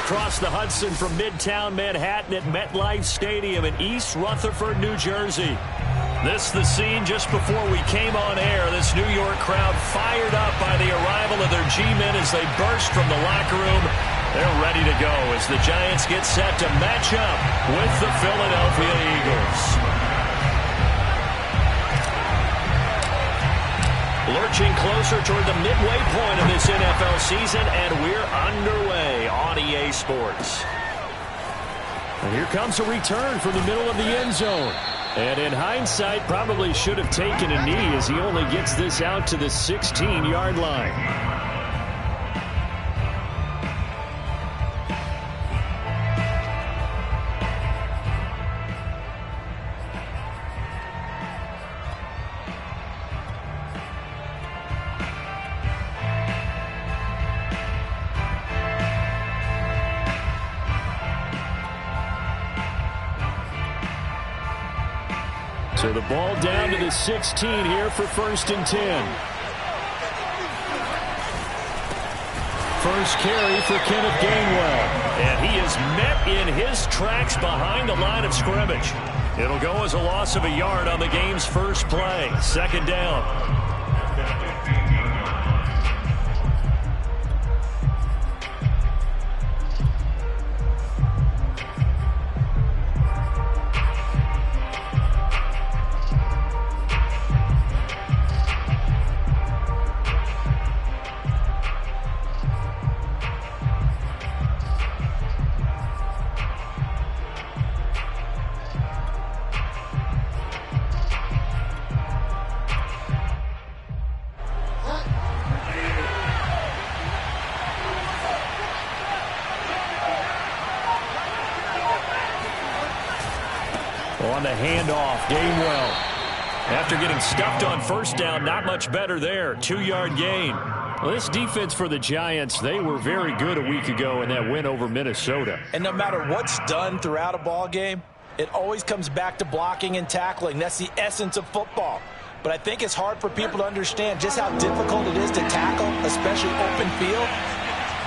across the Hudson from Midtown Manhattan at MetLife Stadium in East Rutherford, New Jersey. This the scene just before we came on air. This New York crowd fired up by the arrival of their G-men as they burst from the locker room. They're ready to go as the Giants get set to match up with the Philadelphia Eagles. Lurching closer toward the midway point of this NFL season, and we're underway on EA Sports. And here comes a return from the middle of the end zone. And in hindsight, probably should have taken a knee as he only gets this out to the 16-yard line. So the ball down to the 16 here for 1st and 10. First carry for Kenneth Gainwell. And he is met in his tracks behind the line of scrimmage. It'll go as a loss of a yard on the game's first play. 2nd down. On the handoff, Gainwell. After getting stuffed on 1st down, not much better there. 2-yard gain. Well, this defense for the Giants, they were very good a week ago in that win over Minnesota. And no matter what's done throughout a ball game, it always comes back to blocking and tackling. That's the essence of football. But I think it's hard for people to understand just how difficult it is to tackle, especially open field.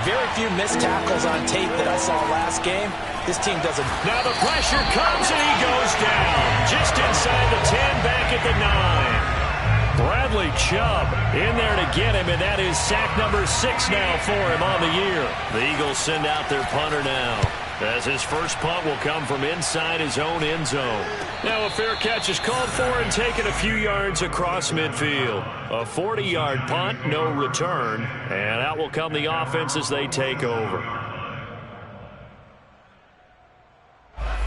Very few missed tackles on tape that I saw last game. This team doesn't. Now the pressure comes and he goes down. Just inside the 10, back at the 9. Bradley Chubb in there to get him, and that is sack number 6 now for him on the year. The Eagles send out their punter now, as his first punt will come from inside his own end zone. Now a fair catch is called for and taken a few yards across midfield. A 40-yard punt, no return, and out will come the offense as they take over.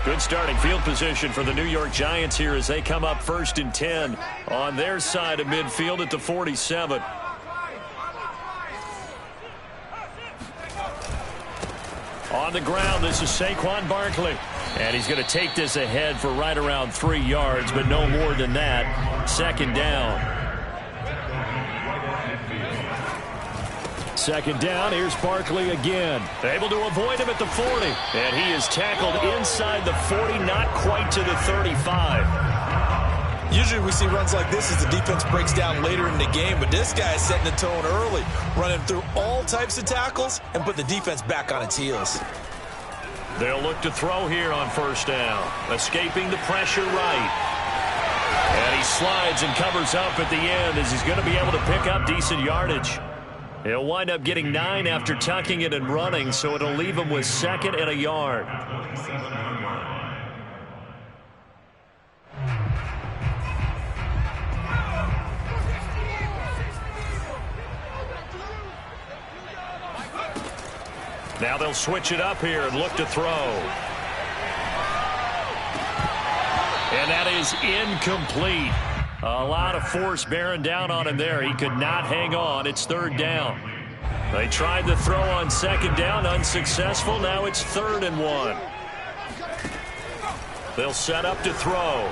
Good starting field position for the New York Giants here as they come up 1st and 10 on their side of midfield at the 47. On the ground, this is Saquon Barkley. And he's going to take this ahead for right around 3 yards, but no more than that. 2nd down. 2nd down, here's Barkley again. Able to avoid him at the 40. And he is tackled inside the 40, not quite to the 35. Usually we see runs like this as the defense breaks down later in the game, but this guy is setting the tone early, running through all types of tackles and put the defense back on its heels. They'll look to throw here on 1st down, escaping the pressure right. And he slides and covers up at the end as he's going to be able to pick up decent yardage. He'll wind up getting 9 after tucking it and running, so it'll leave him with 2nd and a yard. Now they'll switch it up here and look to throw. And that is incomplete. A lot of force bearing down on him there. He could not hang on. It's 3rd down. They tried the throw on 2nd down, unsuccessful. Now it's 3rd and 1. They'll set up to throw.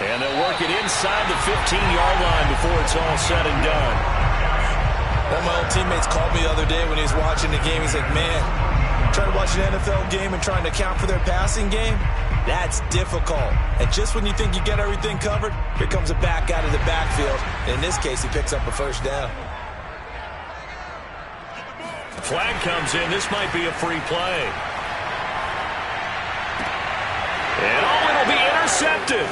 And they'll work it inside the 15-yard line before it's all said and done. One of my old teammates called me the other day when he was watching the game. He's like, man, trying to watch an NFL game and trying to account for their passing game, that's difficult. And just when you think you get everything covered, here comes a back out of the backfield. In this case, he picks up a 1st down. flag comes in. This might be a free play. And it'll be intercepted.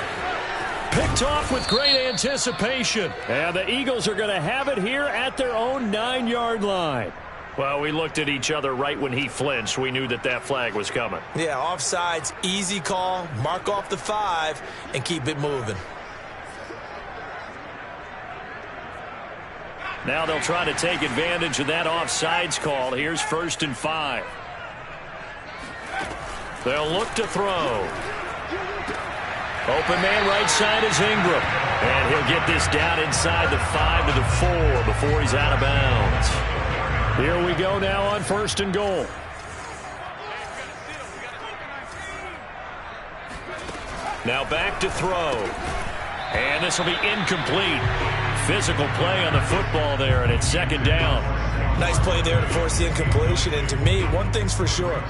Picked off with great anticipation. And the Eagles are going to have it here at their own 9-yard line. Well, we looked at each other right when he flinched. We knew that flag was coming. Yeah, offsides, easy call. Mark off the 5 and keep it moving. Now they'll try to take advantage of that offsides call. Here's 1st and 5. They'll look to throw. Open man right side is Ingram. And he'll get this down inside the 5 to the 4 before he's out of bounds. Here we go now on 1st and goal. Now back to throw. And this will be incomplete. Physical play on the football there, and it's 2nd down. Nice play there to force the incompletion. And to me, one thing's for sure.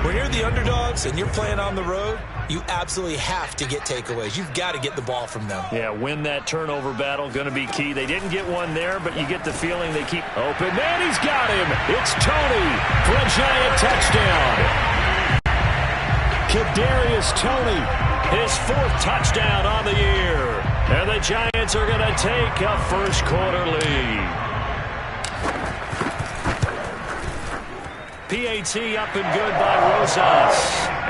When you're the underdogs and you're playing on the road, you absolutely have to get takeaways. You've got to get the ball from them. Yeah, win that turnover battle, going to be key. They didn't get one there, but you get the feeling they keep open. Man, he's got him. It's Tony for a giant touchdown. Kadarius Toney, his 4th touchdown on the year. And the Giants are going to take a first-quarter lead. PAT up and good by Rosas.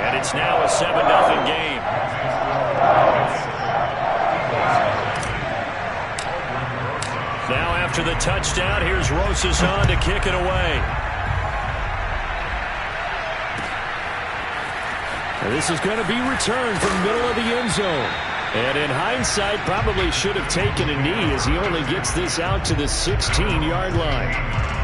And it's now a 7-0 game. Now after the touchdown, here's Rosas on to kick it away. And this is going to be returned from the middle of the end zone. And in hindsight, probably should have taken a knee as he only gets this out to the 16-yard line.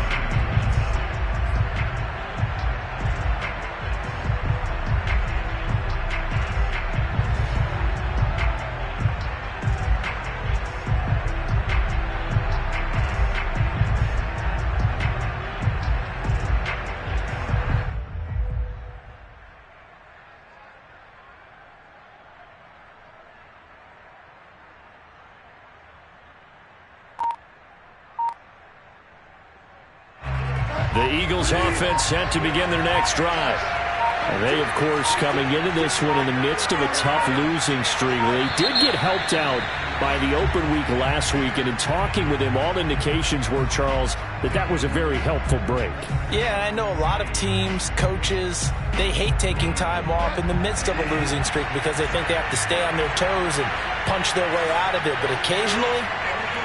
The Eagles offense set to begin their next drive. And they, of course, coming into this one in the midst of a tough losing streak. They did get helped out by the open week last week. And in talking with him, all indications were, Charles, that was a very helpful break. Yeah, I know a lot of teams, coaches, they hate taking time off in the midst of a losing streak because they think they have to stay on their toes and punch their way out of it. But occasionally,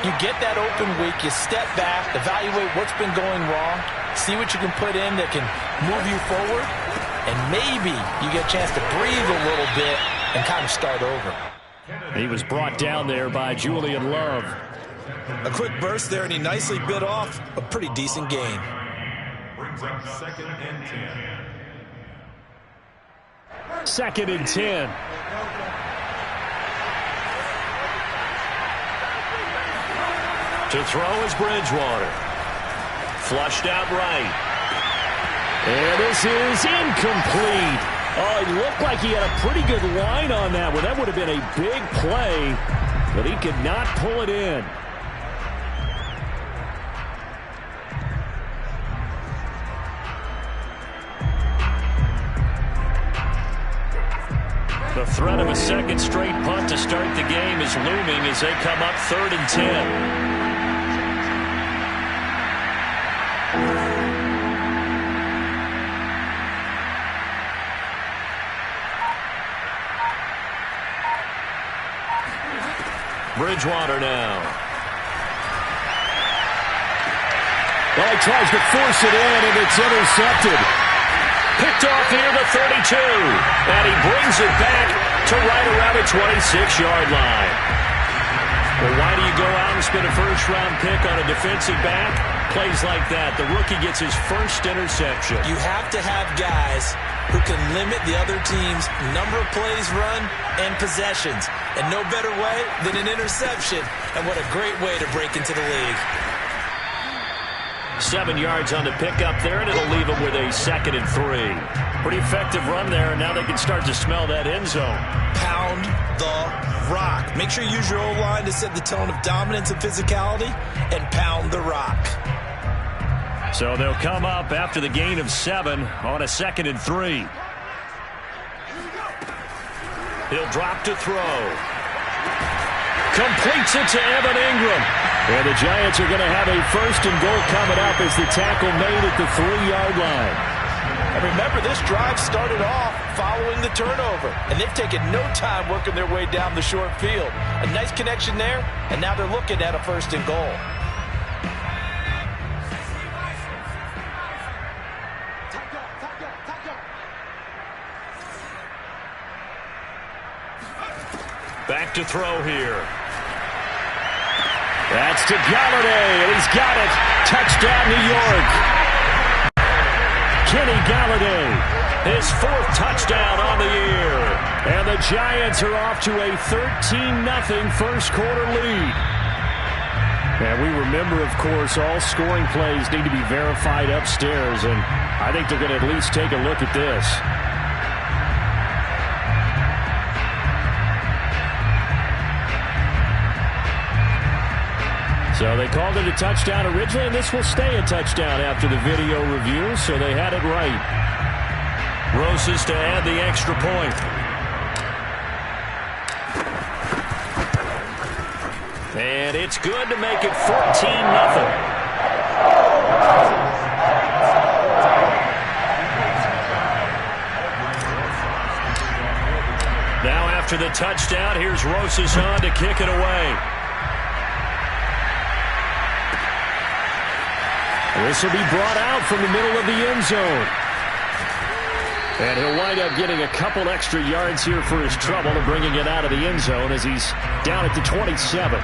you get that open week, you step back, evaluate what's been going wrong, see what you can put in that can move you forward, and maybe you get a chance to breathe a little bit and kind of start over. He was brought down there by Julian Love. A quick burst there, and he nicely bit off a pretty decent gain. Brings up 2nd and 10. 2nd and 10. To throw is Bridgewater. Flushed out right. And this is incomplete. Oh, it looked like he had a pretty good line on that one. That would have been a big play, but he could not pull it in. The threat of a second straight punt to start the game is looming as they come up 3rd and 10. Bridgewater now. Well, he tries to force it in, and it's intercepted. Picked off near the 32. And he brings it back to right around the 26-yard line. Well, why do you go out and spend a first-round pick on a defensive back? Plays like that. The rookie gets his first interception. You have to have guys who can limit the other team's number of plays run and possessions. And no better way than an interception. And what a great way to break into the league. 7 yards on the pickup there, and it'll leave them with a 2nd and 3. Pretty effective run there, and now they can start to smell that end zone. Pound the rock. Make sure you use your O-line to set the tone of dominance and physicality, and pound the rock. So they'll come up after the gain of 7 on a 2nd and 3. He'll drop to throw. Completes it to Evan Ingram. And the Giants are going to have a 1st and goal coming up as the tackle made at the 3-yard line. And remember, this drive started off following the turnover, and they've taken no time working their way down the short field. A nice connection there, and now they're looking at a 1st and goal. Back to throw here. That's to Galladay, and he's got it. Touchdown, New York. Kenny Galladay, his 4th touchdown on the year. And the Giants are off to a 13-0 first quarter lead. And we remember, of course, all scoring plays need to be verified upstairs, and I think they're going to at least take a look at this. So they called it a touchdown originally, and this will stay a touchdown after the video review, so they had it right. Roses to add the extra point. And it's good to make it 14-0. Now after the touchdown, here's Roses on to kick it away. This will be brought out from the middle of the end zone. And he'll wind up getting a couple extra yards here for his trouble and bringing it out of the end zone as he's down at the 27.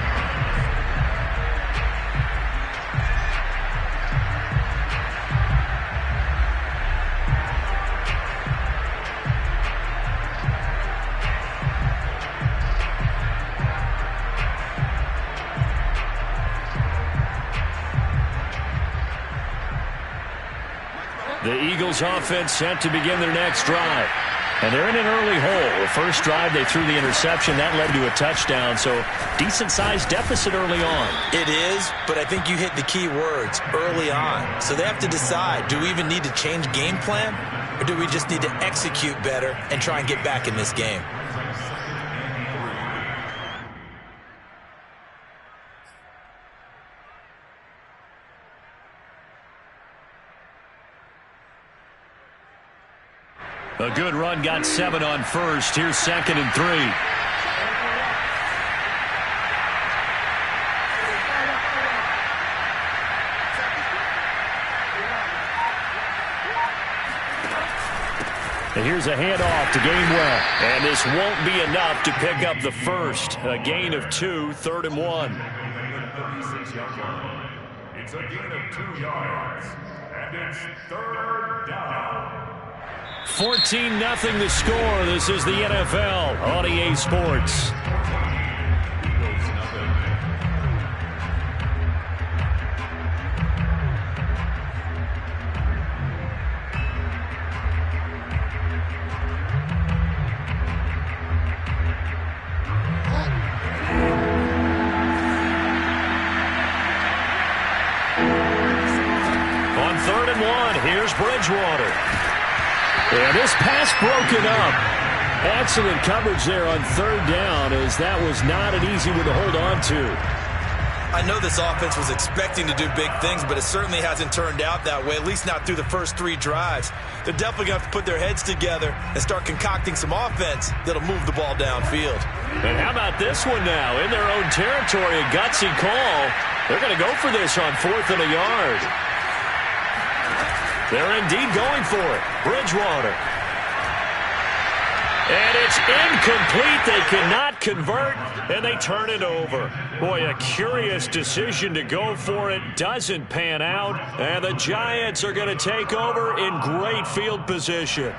The Eagles offense set to begin their next drive. And they're in an early hole. The first drive, they threw the interception. That led to a touchdown. So decent-sized deficit early on. It is, but I think you hit the key words, early on. So they have to decide, do we even need to change game plan? Or do we just need to execute better and try and get back in this game? A good run, got 7 on first. Here's 2nd and 3. And here's a handoff to Gainwell. And this won't be enough to pick up the first. A gain of 2, 3rd and 1. It's a gain of 2 yards, and it's 3rd down. 14-0 the score. This is the NFL on EA Sports. On 3rd and 1, here's Bridgewater. And this pass broken up. Excellent coverage there on 3rd down, as that was not an easy one to hold on to. I know this offense was expecting to do big things, but it certainly hasn't turned out that way, at least not through the first 3 drives. They're definitely going to have to put their heads together and start concocting some offense that'll move the ball downfield. And how about this one now? In their own territory, a gutsy call. They're going to go for this on 4th and a yard. They're indeed going for it. Bridgewater. And it's incomplete. They cannot convert, and they turn it over. Boy, a curious decision to go for it. Doesn't pan out, and the Giants are going to take over in great field position.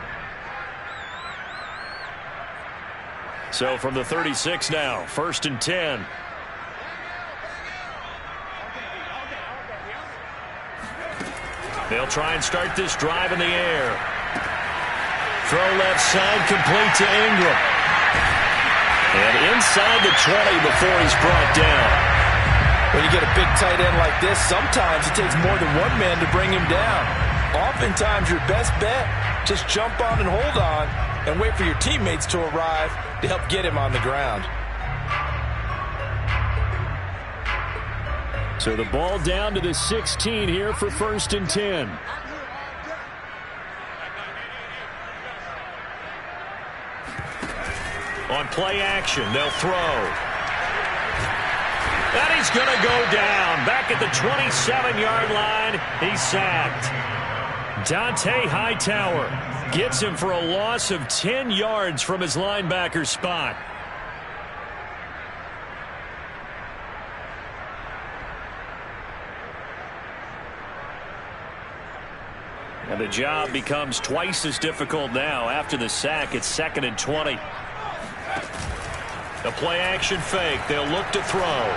So from the 36 now, 1st and 10. They'll try and start this drive in the air. Throw left side, complete to Ingram. And inside the 20 before he's brought down. When you get a big tight end like this, sometimes it takes more than one man to bring him down. Oftentimes, your best bet, just jump on and hold on and wait for your teammates to arrive to help get him on the ground. So the ball down to the 16 here for 1st and 10. On play action, they'll throw. And he's going to go down. Back at the 27-yard line, he's sacked. Dante Hightower gets him for a loss of 10 yards from his linebacker spot. And the job becomes twice as difficult now. After the sack, it's 2nd and 20. The play action fake. They'll look to throw.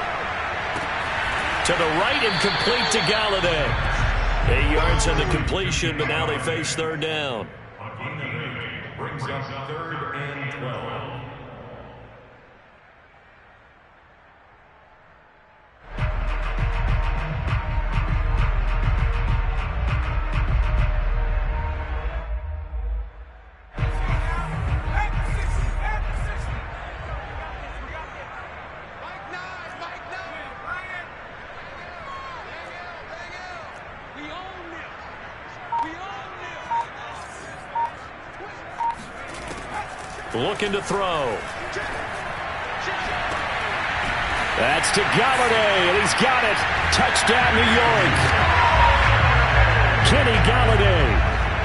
To the right and complete to Galladay. 8 yards on the completion, but now they face 3rd down. Brings up 3rd and 12. Looking to throw. That's to Galladay, and he's got it. Touchdown, New York. Kenny Galladay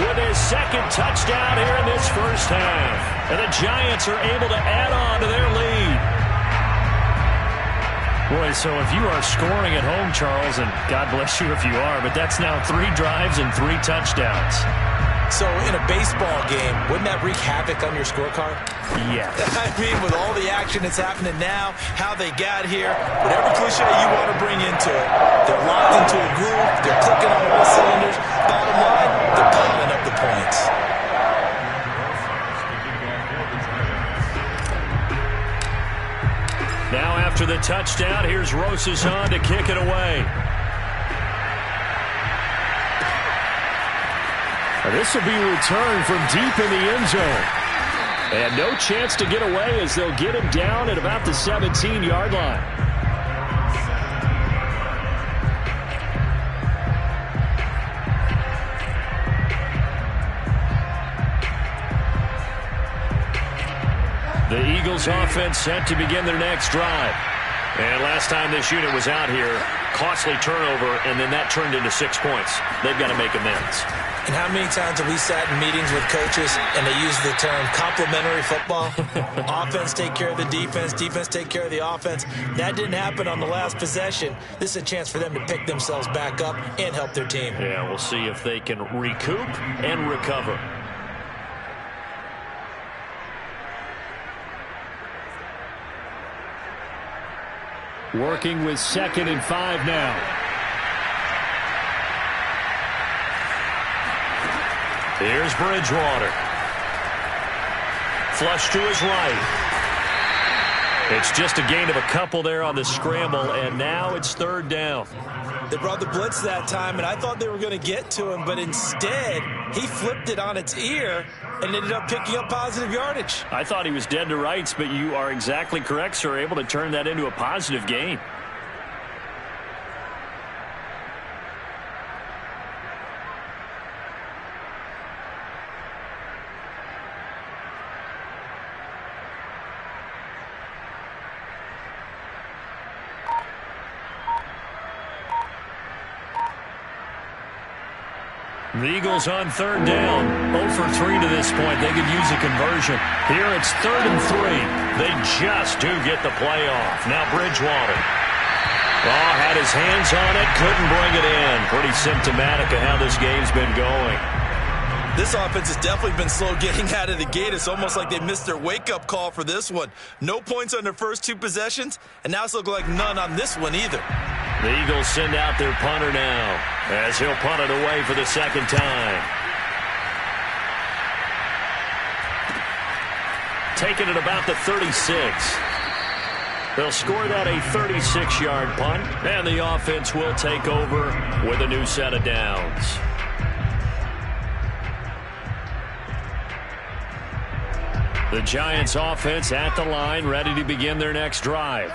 with his 2nd touchdown here in this first half. And the Giants are able to add on to their lead. Boy, so if you are scoring at home, Charles, and God bless you if you are, but that's now 3 drives and 3 touchdowns. So in a baseball game, wouldn't that wreak havoc on your scorecard? Yeah. I mean, with all the action that's happening now, how they got here, whatever cliche you want to bring into it, they're locked into a groove, they're clicking on all cylinders. Bottom line, they're piling up the points. Now after the touchdown, here's Rosas on to kick it away. This will be returned from deep in the end zone. And no chance to get away as they'll get him down at about the 17-yard line. The Eagles offense set to begin their next drive. And last time this unit was out here, costly turnover, and then that turned into 6 points. They've got to make amends. And how many times have we sat in meetings with coaches and they use the term complementary football? Offense take care of the defense, defense take care of the offense. That didn't happen on the last possession. This is a chance for them to pick themselves back up and help their team. Yeah, we'll see if they can recoup and recover. Working with 2nd and 5 now. Here's Bridgewater. Flush to his right. It's just a gain of a couple there on the scramble, and now it's 3rd down. They brought the blitz that time, and I thought they were going to get to him, but instead, he flipped it on its ear and ended up picking up positive yardage. I thought he was dead to rights, but you are exactly correct, sir, able to turn that into a positive gain. The Eagles on 3rd down. 0 for 3 to this point. They could use a conversion. Here it's 3rd and 3. They just do get the play off. Now Bridgewater. Oh, had his hands on it. Couldn't bring it in. Pretty symptomatic of how this game's been going. This offense has definitely been slow getting out of the gate. It's almost like they missed their wake-up call for this one. No points on their first 2 possessions, and now it's looking like none on this one either. The Eagles send out their punter now as he'll punt it away for the 2nd time. Taken at about the 36. They'll score that a 36-yard punt, and the offense will take over with a new set of downs. The Giants offense at the line, ready to begin their next drive.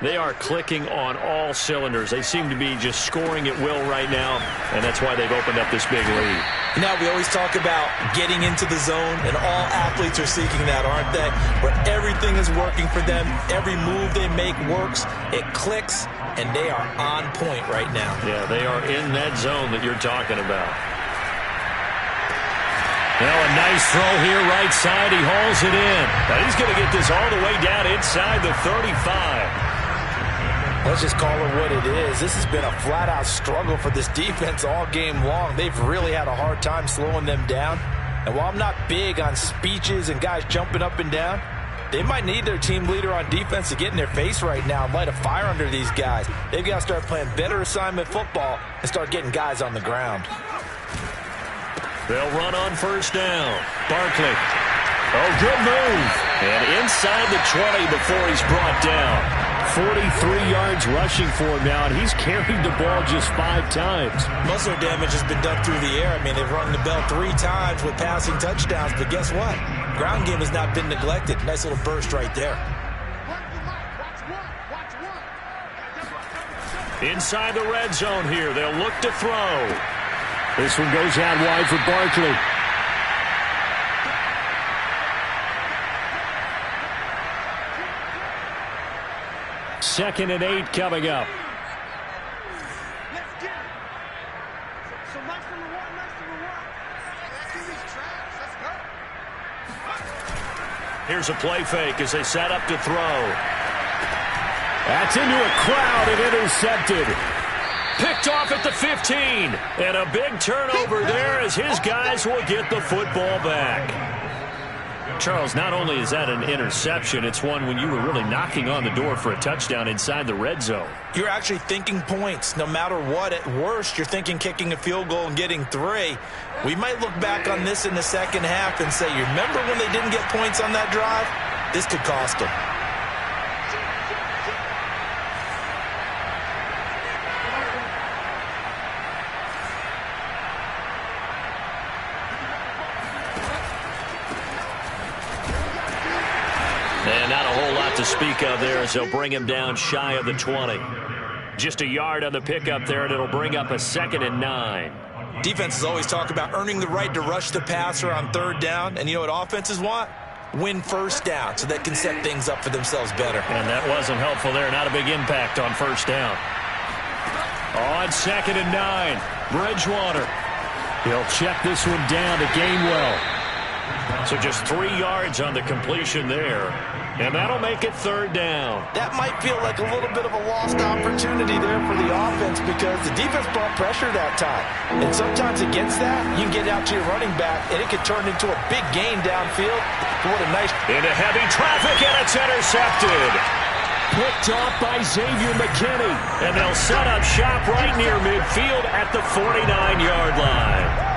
They are clicking on all cylinders. They seem to be just scoring at will right now, and that's why they've opened up this big lead. Now, we always talk about getting into the zone, and all athletes are seeking that, aren't they? Where everything is working for them, every move they make works, it clicks, and they are on point right now. Yeah, they are in that zone that you're talking about. Now a nice throw here, right side. He hauls it in. But he's going to get this all the way down inside the 35. Let's just call it what it is. This has been a flat-out struggle for this defense all game long. They've really had a hard time slowing them down. And while I'm not big on speeches and guys jumping up and down, they might need their team leader on defense to get in their face right now and light a fire under these guys. They've got to start playing better assignment football and start getting guys on the ground. They'll run on first down. Barkley. Oh, good move. And inside the 20 before he's brought down. 43 yards rushing for him now, and he's carried the ball just 5 times. Most of their damage has been done through the air. I mean, they've rung the bell 3 times with passing touchdowns, but guess what? Ground game has not been neglected. Nice little burst right there. Inside the red zone here, they'll look to throw. This one goes out wide for Barkley. Second and 8 coming up. Here's a play fake as they set up to throw. That's into a crowd and intercepted. Picked off at the 15. And a big turnover there as his guys will get the football back. Charles, not only is that an interception, it's one when you were really knocking on the door for a touchdown inside the red zone. You're actually thinking points. No matter what, at worst, you're thinking kicking a field goal and getting 3. We might look back on this in the second half and say, you remember when they didn't get points on that drive? This could cost them. And not a whole lot to speak of there as they'll bring him down shy of the 20. Just a yard on the pickup there, and it'll bring up a 2nd and 9. Defenses always talk about earning the right to rush the passer on 3rd down. And you know what offenses want? Win first down so they can set things up for themselves better. And that wasn't helpful there. Not a big impact on 1st down. On 2nd and 9, Bridgewater. He'll check this one down to Gainwell. So just 3 yards on the completion there. And that'll make it 3rd down. That might feel like a little bit of a lost opportunity there for the offense because the defense brought pressure that time. And sometimes against that, you can get out to your running back, and it could turn into a big gain downfield. What a nice... Into heavy traffic, and it's intercepted. Picked off by Xavier McKinney. And they'll set up shop right near midfield at the 49-yard line.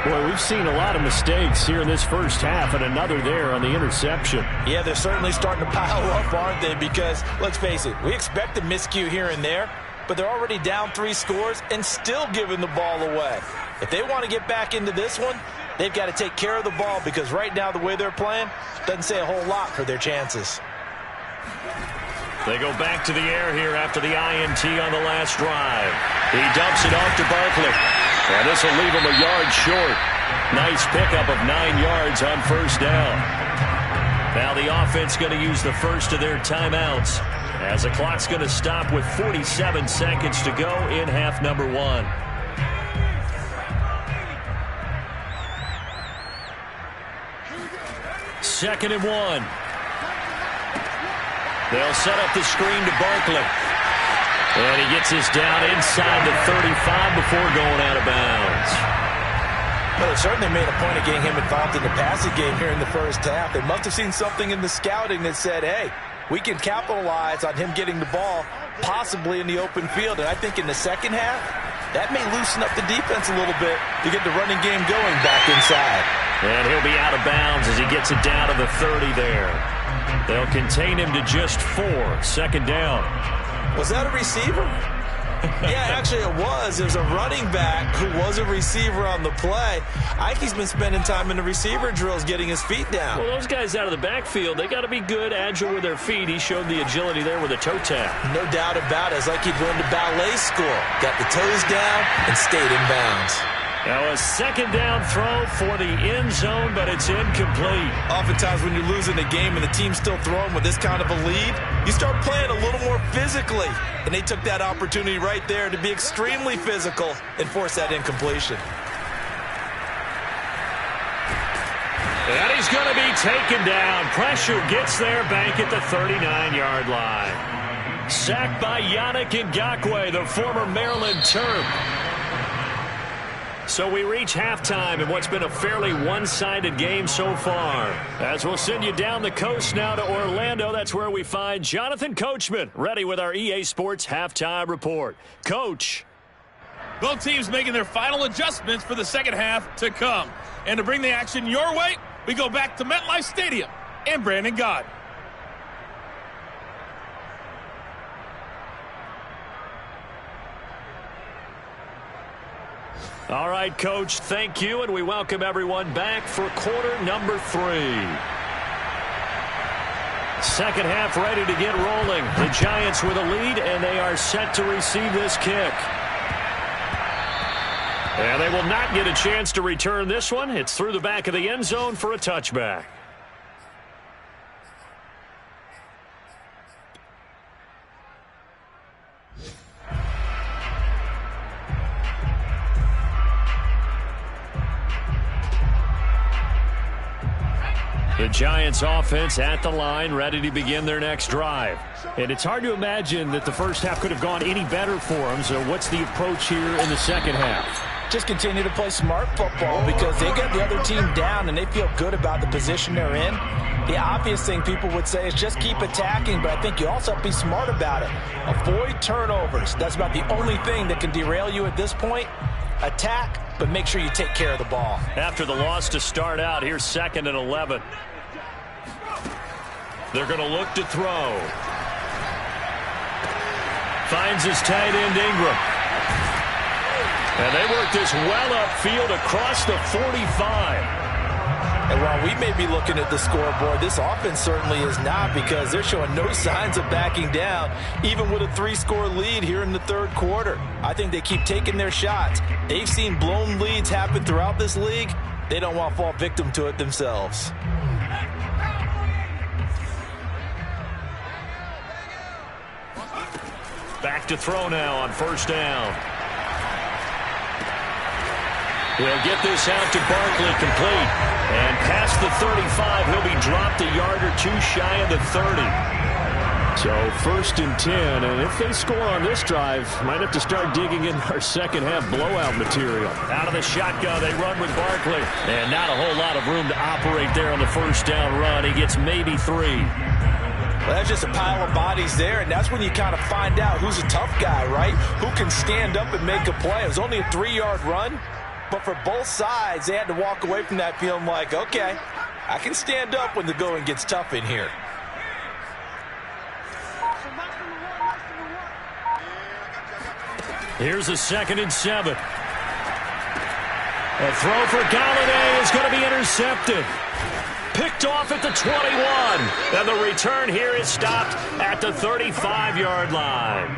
Boy, we've seen a lot of mistakes here in this first half, and another there on the interception. Yeah, they're certainly starting to pile up, aren't they? Because, let's face it, we expect a miscue here and there, but they're already down 3 scores and still giving the ball away. If they want to get back into this one, they've got to take care of the ball because right now the way they're playing doesn't say a whole lot for their chances. They go back to the air here after the INT on the last drive. He dumps it off to Barkley. And this will leave him a yard short. Nice pickup of 9 yards on 1st down. Now the offense going to use the first of their timeouts as the clock's going to stop with 47 seconds to go in half number 1. Second and 1. They'll set up the screen to Barkley. And he gets this down inside the 35 before going out of bounds. Well, they certainly made a point of getting him involved in the passing game here in the first half. They must have seen something in the scouting that said, hey, we can capitalize on him getting the ball possibly in the open field. And I think in the second half, that may loosen up the defense a little bit to get the running game going back inside. And he'll be out of bounds as he gets it down to the 30 there. They'll contain him to just 4. 2nd down. Was that a receiver? Yeah, actually it was. It was a running back who was a receiver on the play. I think he's been spending time in the receiver drills getting his feet down. Well, those guys out of the backfield, they got to be good, agile with their feet. He showed the agility there with a toe tap. No doubt about it. It's like he'd gone to ballet school. Got the toes down and stayed in bounds. Now a 2nd down throw for the end zone, but it's incomplete. Oftentimes when you're losing a game and the team's still throwing with this kind of a lead, you start playing a little more physically. And they took that opportunity right there to be extremely physical and force that incompletion. And he's going to be taken down. Pressure gets there, Bank at the 39-yard line. Sacked by Yannick Ngakoue, the former Maryland Terp. So we reach halftime in what's been a fairly one-sided game so far. As we'll send you down the coast now to Orlando, that's where we find Jonathan Coachman ready with our EA Sports Halftime Report. Coach. Both teams making their final adjustments for the second half to come. And to bring the action your way, we go back to MetLife Stadium and Brandon Gott. All right, Coach, thank you, and we welcome everyone back for quarter number 3. Second half ready to get rolling. The Giants with a lead, and they are set to receive this kick. And they will not get a chance to return this one. It's through the back of the end zone for a touchback. The Giants offense at the line, ready to begin their next drive. And it's hard to imagine that the first half could have gone any better for them. So what's the approach here in the second half? Just continue to play smart football because they get the other team down and they feel good about the position they're in. The obvious thing people would say is just keep attacking, but I think you also have to be smart about it. Avoid turnovers. That's about the only thing that can derail you at this point. Attack, but make sure you take care of the ball. After the loss to start out, here's 2nd and 11. They're going to look to throw. Finds his tight end, Ingram. And they work this well upfield across the 45. And while we may be looking at the scoreboard, this offense certainly is not because they're showing no signs of backing down, even with a 3-score lead here in the third quarter. I think they keep taking their shots. They've seen blown leads happen throughout this league. They don't want to fall victim to it themselves. Back to throw now on 1st down. He'll get this out to Barkley, complete. And past the 35, he'll be dropped a yard or 2 shy of the 30. So 1st and 10, and if they score on this drive, might have to start digging in our second half blowout material. Out of the shotgun, they run with Barkley. And not a whole lot of room to operate there on the 1st down run. He gets maybe 3. Well, that's just a pile of bodies there, and that's when you kind of find out who's a tough guy, right? Who can stand up and make a play. It was only a 3-yard run, but for both sides, they had to walk away from that feeling like, okay, I can stand up when the going gets tough in here. Here's a 2nd and 7. A throw for Galladay is going to be intercepted. Picked off at the 21. And the return here is stopped at the 35-yard line.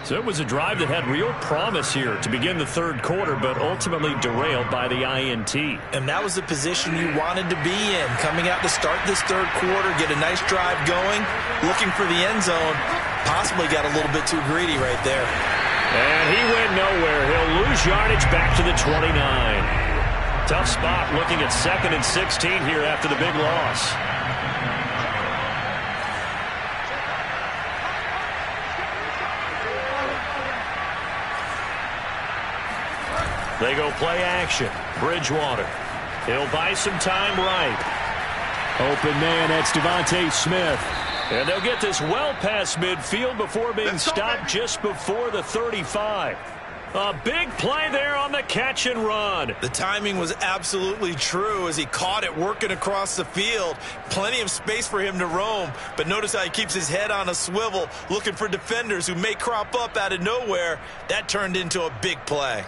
So it was a drive that had real promise here to begin the third quarter, but ultimately derailed by the INT. And that was the position you wanted to be in. Coming out to start this third quarter, get a nice drive going, looking for the end zone. Possibly got a little bit too greedy right there. And he went nowhere. He'll lose yardage back to the 29. Tough spot looking at 2nd and 16 here after the big loss. They go play action. Bridgewater. He'll buy some time right. Open man, that's Devontae Smith. And they'll get this well past midfield before being stopped just before the 35. A big play there on the catch and run. The timing was absolutely true as he caught it working across the field. Plenty of space for him to roam, but notice how he keeps his head on a swivel, looking for defenders who may crop up out of nowhere. That turned into a big play.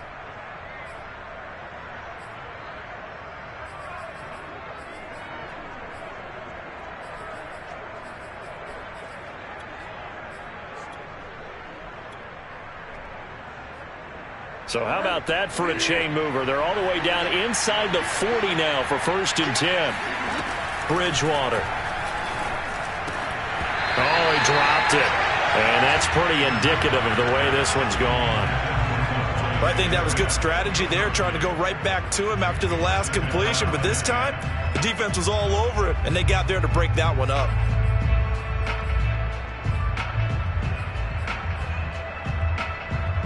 So how about that for a chain mover? They're all the way down inside the 40 now for 1st and 10. Bridgewater. Oh, he dropped it. And that's pretty indicative of the way this one's gone. Well, I think that was good strategy there, trying to go right back to him after the last completion. But this time, the defense was all over it, and they got there to break that one up.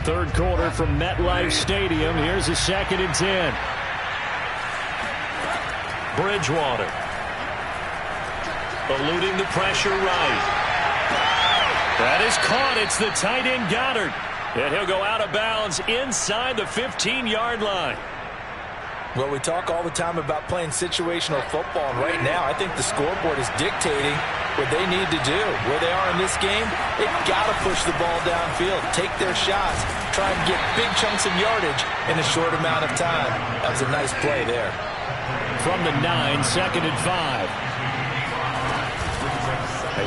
Third quarter from MetLife Stadium. Here's a 2nd and 10. Bridgewater. Eluding the pressure right. That is caught. It's the tight end Goddard. And he'll go out of bounds inside the 15-yard line. Well, we talk all the time about playing situational football, and right now I think the scoreboard is dictating what they need to do. Where they are in this game, they've got to push the ball downfield, take their shots, try and get big chunks of yardage in a short amount of time. That was a nice play there. From the 9, 2nd and 5.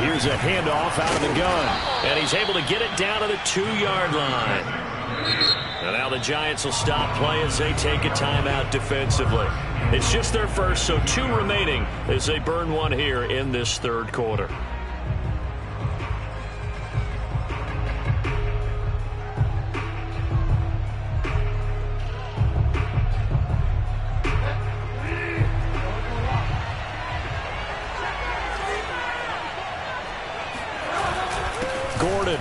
Here's a handoff out of the gun, and he's able to get it down to the 2-yard line. And now the Giants will stop play as they take a timeout defensively. It's just their first, so 2 remaining as they burn one here in this third quarter. Gordon.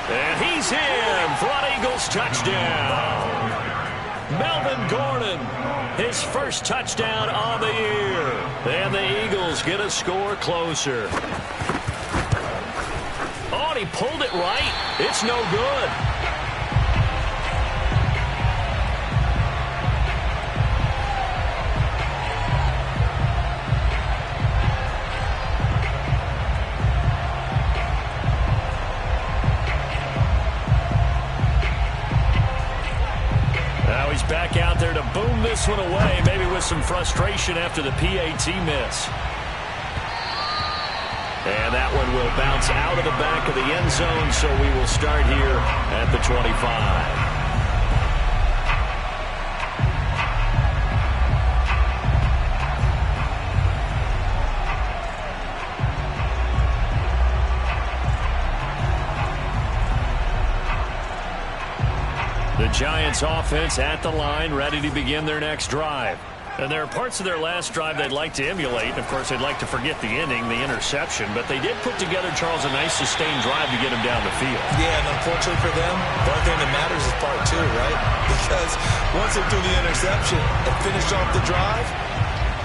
And he's in for an Eagles touchdown. Melvin Gordon, his first touchdown on the year. And the Eagles get a score closer. Oh, and he pulled it right. It's no good. Back out there to boom this one away, maybe with some frustration after the PAT miss. And that one will bounce out of the back of the end zone, so we will start here at the 25. The Giants offense at the line, ready to begin their next drive. And there are parts of their last drive they'd like to emulate. And of course, they'd like to forget the inning, the interception. But they did put together, Charles, a nice sustained drive to get him down the field. Yeah, and unfortunately for them, the only thing that matters is part 2, right? Because once they threw the interception and finished off the drive,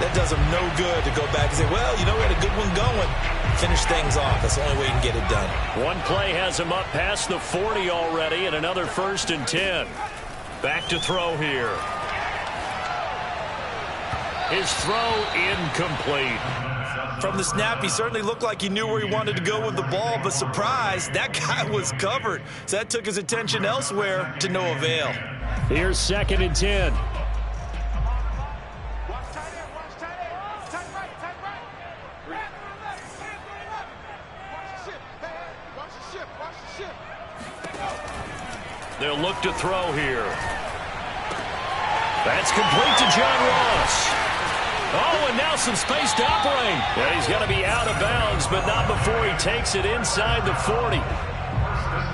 that does them no good to go back and say, well, you know, we had a good one going. Finish things off. That's the only way you can get it done. One play has him up past the 40 already, and another 1st and 10. Back to throw here. His throw incomplete. From the snap, he certainly looked like he knew where he wanted to go with the ball, but surprise, that guy was covered. So that took his attention elsewhere to no avail. Here's 2nd and 10. They'll look to throw here. That's complete to John Ross. Oh, and now some space to operate. Yeah, he's got to be out of bounds, but not before he takes it inside the 40.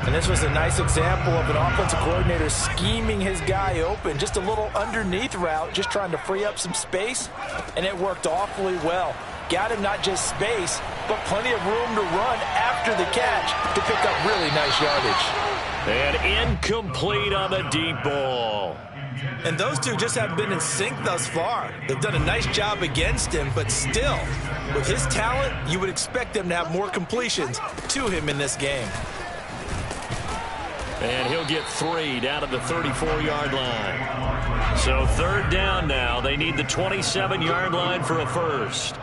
And this was a nice example of an offensive coordinator scheming his guy open. Just a little underneath route, just trying to free up some space, and it worked awfully well. Got him not just space, but plenty of room to run after the catch to pick up really nice yardage. And incomplete on the deep ball. And those two just haven't been in sync thus far. They've done a nice job against him, but still, with his talent, you would expect them to have more completions to him in this game. And he'll get 3 down to the 34-yard line. So 3rd down now. They need the 27-yard line for a first.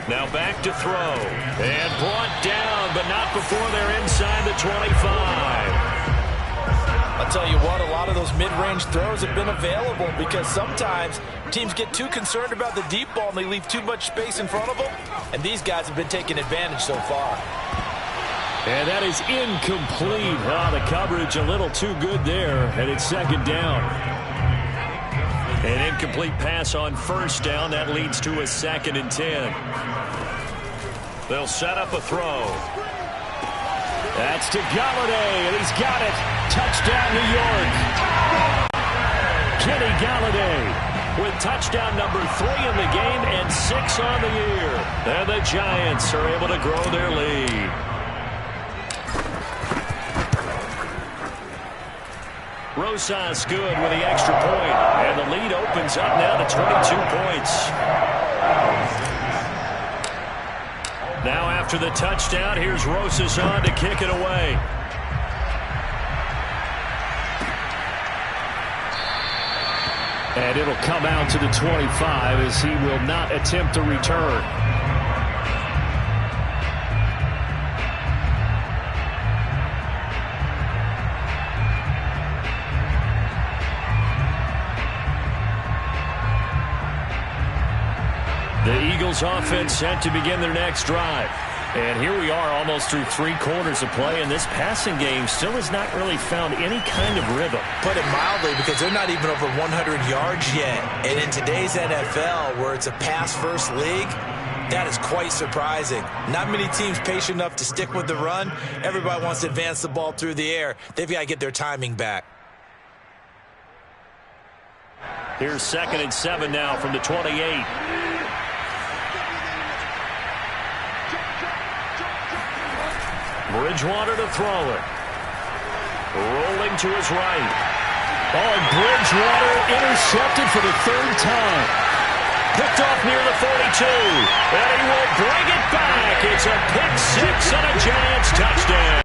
Now back to throw. And brought down, but not before they're inside the 25. I'll tell you what, a lot of those mid-range throws have been available because sometimes teams get too concerned about the deep ball and they leave too much space in front of them. And these guys have been taking advantage so far. And that is incomplete. The coverage a little too good there, and it's 2nd down. An incomplete pass on 1st down. That leads to a 2nd and 10. They'll set up a throw. That's to Galladay, and he's got it. Touchdown, New York. Kenny Galladay with touchdown number 3 in the game and 6 on the year. And the Giants are able to grow their lead. Rosas good with the extra point, and the lead opens up now to 22 points. Now after the touchdown, here's Rosas on to kick it away. And it'll come out to the 25 as he will not attempt a return. The Eagles offense set to begin their next drive. And here we are almost through 3 quarters of play, and this passing game still has not really found any kind of rhythm. Put it mildly, because they're not even over 100 yards yet. And in today's NFL, where it's a pass-first league, that is quite surprising. Not many teams patient enough to stick with the run. Everybody wants to advance the ball through the air. They've got to get their timing back. Here's 2nd and 7 now from the 28. Bridgewater to throw it. Rolling to his right. Oh, and Bridgewater intercepted for the 3rd time. Picked off near the 42. And he will bring it back. It's a pick 6 and a Giants touchdown.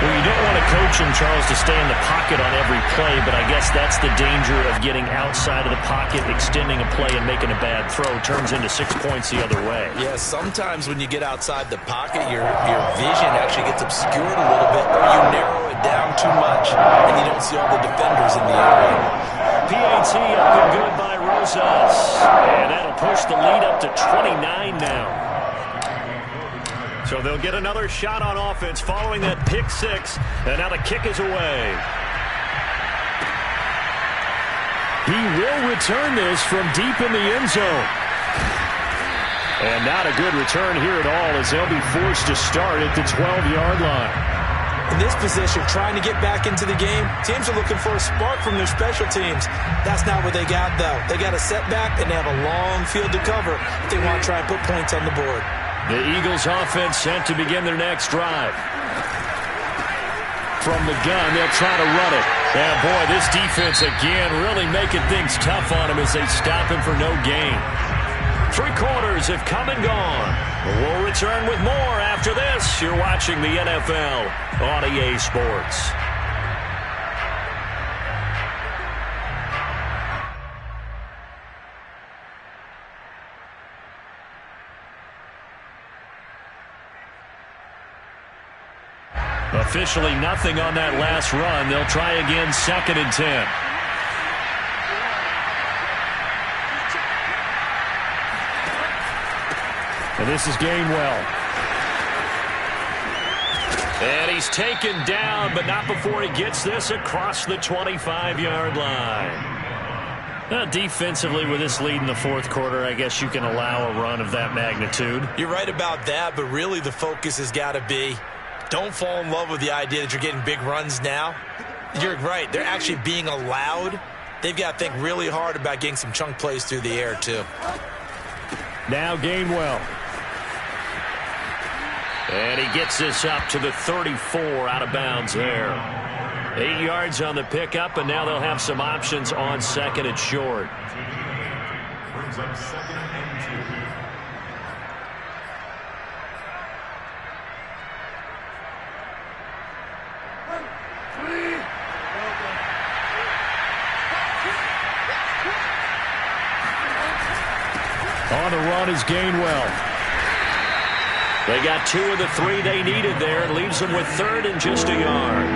Well, you don't want to coach him, Charles, to stay in the pocket on every play, but I guess that's the danger of getting outside of the pocket, extending a play, and making a bad throw. Turns into 6 points the other way. Yeah, sometimes when you get outside the pocket, your vision actually gets obscured a little bit, or you narrow it down too much, and you don't see all the defenders in the area. PAT up and good by Rosas. And that'll push the lead up to 29 now. So they'll get another shot on offense following that pick 6. And now the kick is away. He will return this from deep in the end zone. And not a good return here at all, as they'll be forced to start at the 12-yard line. In this position, trying to get back into the game, teams are looking for a spark from their special teams. That's not what they got, though. They got a setback, and they have a long field to cover if they want to try and put points on the board. The Eagles offense set to begin their next drive. From the gun, they'll try to run it. And boy, this defense again really making things tough on him as they stop him for no gain. 3 quarters have come and gone. We'll return with more after this. You're watching the NFL on EA Sports. Officially nothing on that last run. They'll try again, 2nd and 10. And this is Gainwell. And he's taken down, but not before he gets this across the 25-yard line. Defensively, with this lead in the 4th quarter, I guess you can allow a run of that magnitude. You're right about that, but really the focus has got to be, don't fall in love with the idea that you're getting big runs now. You're right. They're actually being allowed. They've got to think really hard about getting some chunk plays through the air, too. Now Gainwell. And he gets this up to the 34, out of bounds there. 8 yards on the pickup, and now they'll have some options on 2nd and short. Brings up 2nd and 2. down is Gainwell. They got 2 of the 3 they needed there. It leaves them with 3rd and just a yard.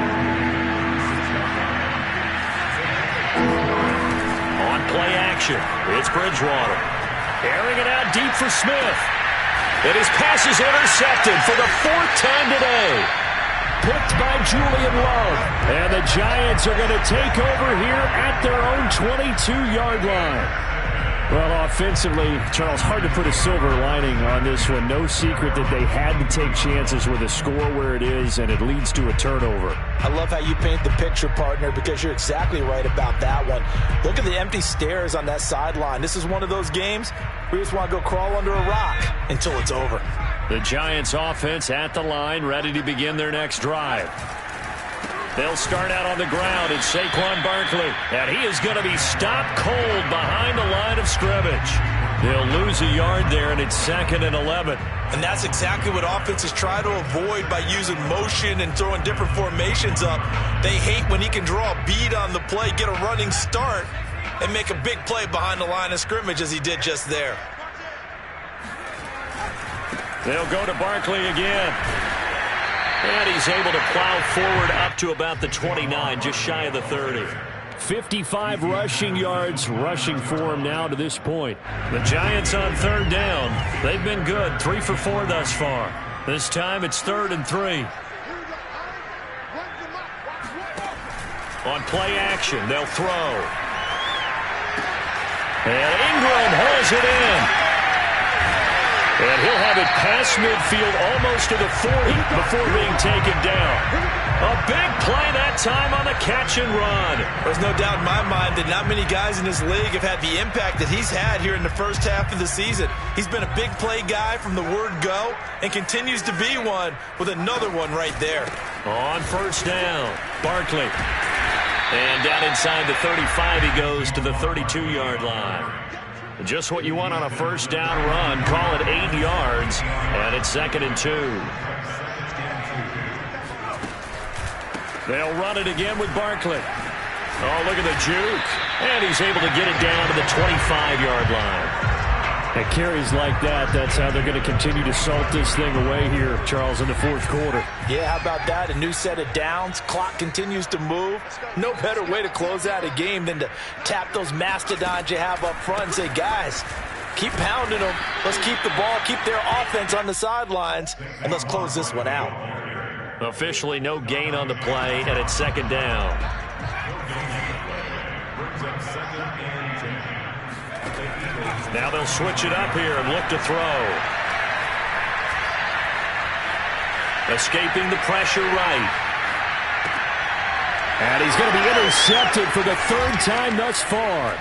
On play action, it's Bridgewater. Airing it out deep for Smith. And his pass is intercepted for the 4th time today. Picked by Julian Love. And the Giants are going to take over here at their own 22-yard line. Well, offensively, Charles, hard to put a silver lining on this one. No secret that they had to take chances with a score where it is, and it leads to a turnover. I love how you paint the picture, partner, because you're exactly right about that one. Look at the empty stairs on that sideline. This is one of those games where you just want to go crawl under a rock until it's over. The Giants offense at the line, ready to begin their next drive. They'll start out on the ground. It's Saquon Barkley. And he is going to be stopped cold behind the line of scrimmage. They'll lose a yard there, and it's 2nd and 11. And that's exactly what offenses try to avoid by using motion and throwing different formations up. They hate when he can draw a bead on the play, get a running start, and make a big play behind the line of scrimmage as he did just there. They'll go to Barkley again. And he's able to plow forward up to about the 29, just shy of the 30. 55 rushing yards rushing for him now to this point. The Giants on 3rd down. They've been good, 3 for 4 thus far. This time it's 3rd and 3. On play action, they'll throw. And Ingram hauls it in. And he'll have it past midfield almost to the 40 before being taken down. A big play that time on the catch and run. There's no doubt in my mind that not many guys in this league have had the impact that he's had here in the first half of the season. He's been a big play guy from the word go and continues to be one with another one right there. On 1st down, Barkley. And down inside the 35 he goes to the 32-yard line. Just what you want on a 1st down run. Call it 8 yards, and it's 2nd and 2. They'll run it again with Barkley. Oh, look at the juke. And he's able to get it down to the 25-yard line. At carries like that, that's how they're going to continue to salt this thing away here, Charles, in the 4th quarter. Yeah, how about that? A new set of downs. Clock continues to move. No better way to close out a game than to tap those mastodons you have up front and say, guys, keep pounding them. Let's keep the ball, keep their offense on the sidelines, and let's close this one out. Officially no gain on the play, and it's 2nd down. Now they'll switch it up here and look to throw. Escaping the pressure right. And he's going to be intercepted for the 3rd time thus far.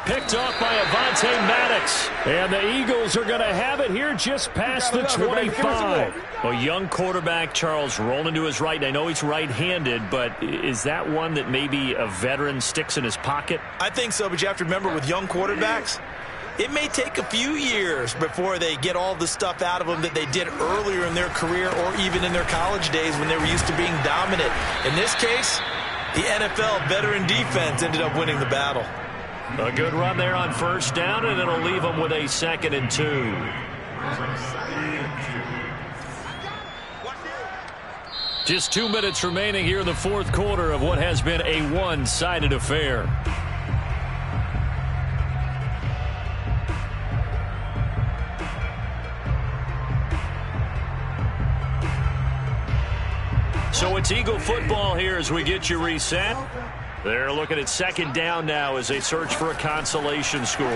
Picked off by Avonte Maddox. And the Eagles are going to have it here just past the 25. A young quarterback, Charles, rolling to his right. I know he's right-handed, but is that one that maybe a veteran sticks in his pocket? I think so, but you have to remember with young quarterbacks, it may take a few years before they get all the stuff out of them that they did earlier in their career or even in their college days when they were used to being dominant. In this case, the NFL veteran defense ended up winning the battle. A good run there on 1st down, and it'll leave them with a 2nd and 2. Just 2 minutes remaining here in the 4th quarter of what has been a one-sided affair. So it's Eagle football here as we get you reset. They're looking at 2nd down now as they search for a consolation score.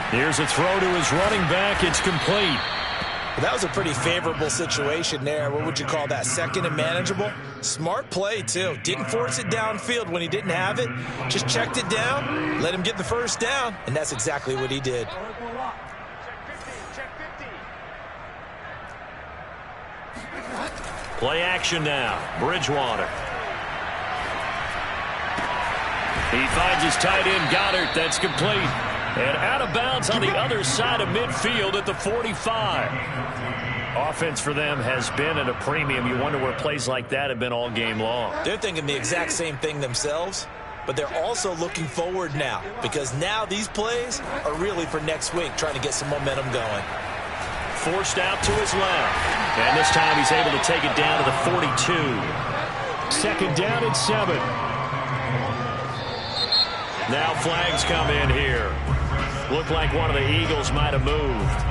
Here's a throw to his running back. It's complete. Well, that was a pretty favorable situation there. What would you call that? 2nd and manageable? Smart play, too. Didn't force it downfield when he didn't have it. Just checked it down, let him get the 1st down, and that's exactly what he did. Play action now. Bridgewater. He finds his tight end, Goddard. That's complete. And out of bounds on the other side of midfield at the 45. Offense for them has been at a premium. You wonder where plays like that have been all game long. They're thinking the exact same thing themselves. but they're also looking forward now, because now these plays are really for next week, trying to get some momentum going. Forced out to his left. And this time he's able to take it down to the 42. Second down and 7. Now flags come in here. Looked like one of the Eagles might have moved.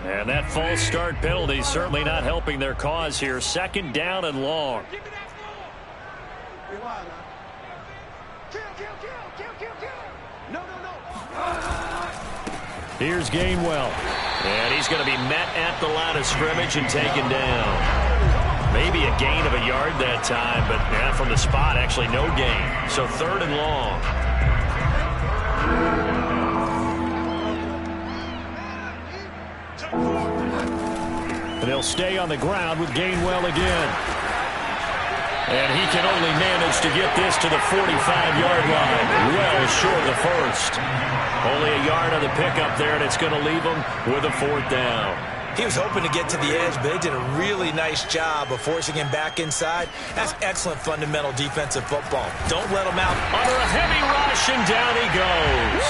And that false start penalty certainly not helping their cause here. Second down and long. Here's Gainwell. And he's going to be met at the line of scrimmage and taken down. Maybe a gain of a yard that time, but yeah, from the spot, actually no gain. So third and long. And they'll stay on the ground with Gainwell again. And he can only manage to get this to the 45-yard line. Well short of the first. Only a yard on the pickup there, and it's going to leave him with a fourth down. He was hoping to get to the edge, but they did a really nice job of forcing him back inside. That's excellent fundamental defensive football. Don't let him out. Under a heavy rush, and down he goes.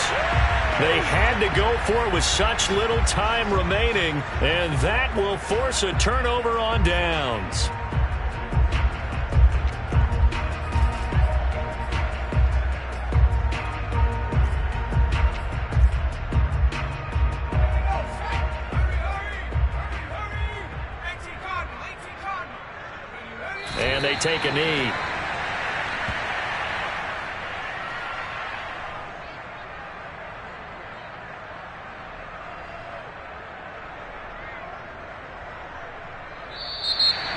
They had to go for it with such little time remaining, and that will force a turnover on downs. And they take a knee.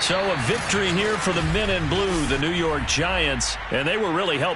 So a victory here for the men in blue, the New York Giants, and they were really helped